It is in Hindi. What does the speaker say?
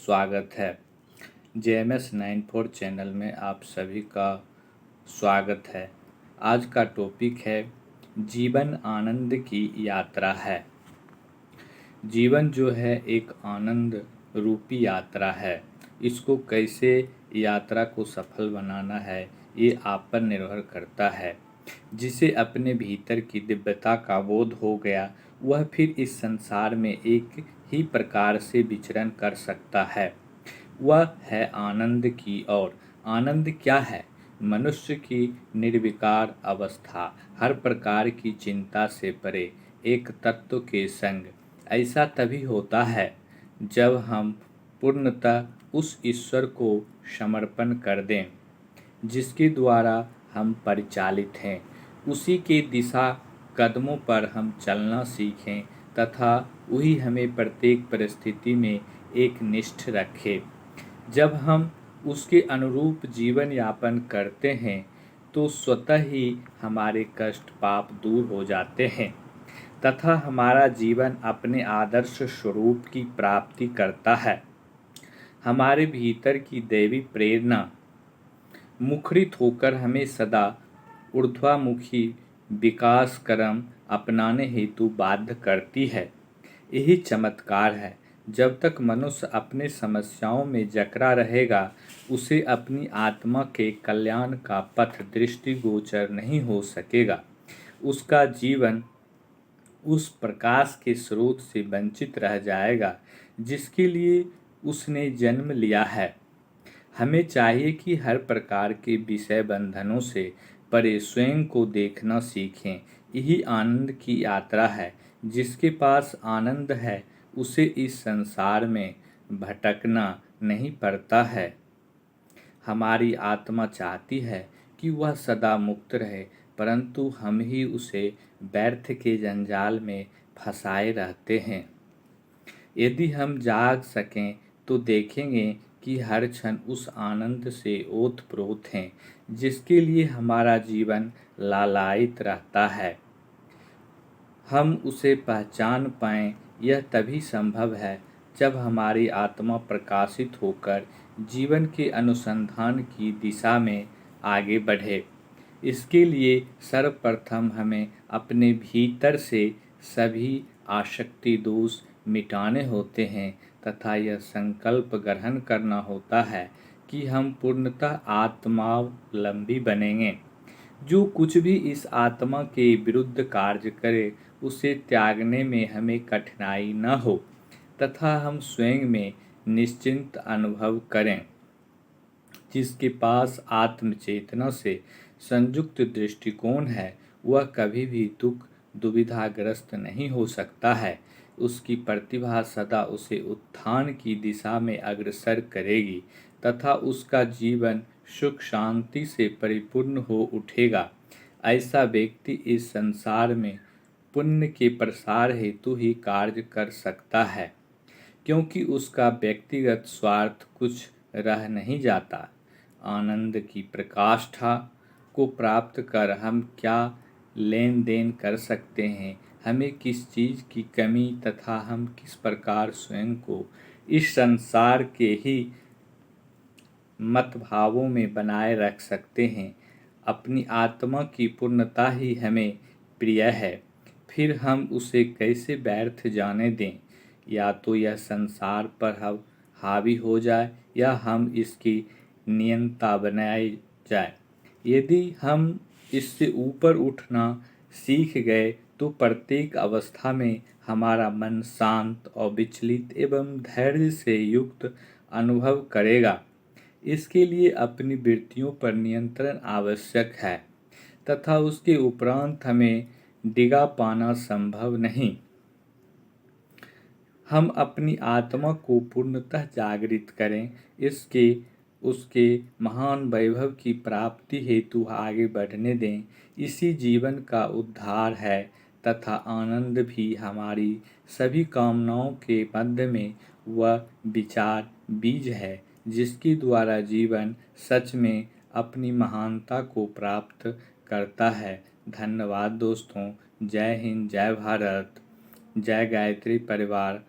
स्वागत है। JMS 94 चैनल में आप सभी का स्वागत है। आज का टॉपिक है जीवन आनंद की यात्रा है। जीवन जो है एक आनंद रूपी यात्रा है। इसको कैसे यात्रा को सफल बनाना है ये आप पर निर्भर करता है। जिसे अपने भीतर की दिव्यता का बोध हो गया वह फिर इस संसार में एक ही प्रकार से विचरण कर सकता है। वह है आनंद की ओर। आनंद क्या है? मनुष्य की निर्विकार अवस्था, हर प्रकार की चिंता से परे, एक तत्व के संग। ऐसा तभी होता है जब हम पूर्णतः उस ईश्वर को समर्पण कर दें जिसके द्वारा हम परिचालित हैं। उसी के दिशा कदमों पर हम चलना सीखें तथा वही हमें प्रत्येक परिस्थिति में एक निष्ठ रखे। जब हम उसके अनुरूप जीवन यापन करते हैं तो स्वतः ही हमारे कष्ट पाप दूर हो जाते हैं तथा हमारा जीवन अपने आदर्श स्वरूप की प्राप्ति करता है। हमारे भीतर की दैवी प्रेरणा मुखरित होकर हमें सदा ऊर्ध्वमुखी विकास क्रम अपनाने हेतु बाध्य करती है। यही चमत्कार है। जब तक मनुष्य अपने समस्याओं में जकड़ा रहेगा उसे अपनी आत्मा के कल्याण का पथ दृष्टिगोचर नहीं हो सकेगा। उसका जीवन उस प्रकाश के स्रोत से वंचित रह जाएगा जिसके लिए उसने जन्म लिया है। हमें चाहिए कि हर प्रकार के विषय बंधनों से परे स्वयं को देखना सीखें। यही आनंद की यात्रा है। जिसके पास आनंद है उसे इस संसार में भटकना नहीं पड़ता है। हमारी आत्मा चाहती है कि वह सदा मुक्त रहे, परंतु हम ही उसे व्यर्थ के जंजाल में फंसाए रहते हैं। यदि हम जाग सकें तो देखेंगे कि हर क्षण उस आनंद से ओतप्रोत हैं जिसके लिए हमारा जीवन लालायित रहता है। हम उसे पहचान पाएं यह तभी संभव है जब हमारी आत्मा प्रकाशित होकर जीवन के अनुसंधान की दिशा में आगे बढ़े। इसके लिए सर्वप्रथम हमें अपने भीतर से सभी आसक्ति दोष मिटाने होते हैं तथा यह संकल्प ग्रहण करना होता है कि हम पूर्णतः आत्मावलंबी बनेंगे। जो कुछ भी इस आत्मा के विरुद्ध कार्य करे उसे त्यागने में हमें कठिनाई न हो तथा हम स्वयं में निश्चिंत अनुभव करें। जिसके पास आत्मचेतना से संयुक्त दृष्टिकोण है वह कभी भी दुख दुविधाग्रस्त नहीं हो सकता है। उसकी प्रतिभा सदा उसे उत्थान की दिशा में अग्रसर करेगी तथा उसका जीवन सुख शांति से परिपूर्ण हो उठेगा। ऐसा व्यक्ति इस संसार में पुण्य के प्रसार हेतु ही कार्य कर सकता है, क्योंकि उसका व्यक्तिगत स्वार्थ कुछ रह नहीं जाता। आनंद की प्रकाष्ठा को प्राप्त कर हम क्या लेन देन कर सकते हैं, हमें किस चीज़ की कमी तथा हम किस प्रकार स्वयं को इस संसार के ही मतभावों में बनाए रख सकते हैं। अपनी आत्मा की पूर्णता ही हमें प्रिय है, फिर हम उसे कैसे व्यर्थ जाने दें। या तो यह संसार पर हम हावी हो जाए या हम इसकी नियंता बनाए जाए। यदि हम इससे ऊपर उठना सीख गए तो प्रत्येक अवस्था में हमारा मन शांत और विचलित एवं धैर्य से युक्त अनुभव करेगा। इसके लिए अपनी वृत्तियों पर नियंत्रण आवश्यक है तथा उसके उपरांत हमें डिगा पाना संभव नहीं। हम अपनी आत्मा को पूर्णतः जागृत करें, इसके उसके महान वैभव की प्राप्ति हेतु आगे बढ़ने दें। इसी जीवन का उद्धार है तथा आनंद भी हमारी सभी कामनाओं के मध्य में वह विचार बीज है जिसके द्वारा जीवन सच में अपनी महानता को प्राप्त करता है। धन्यवाद दोस्तों। जय हिंद, जय भारत, जय गायत्री परिवार।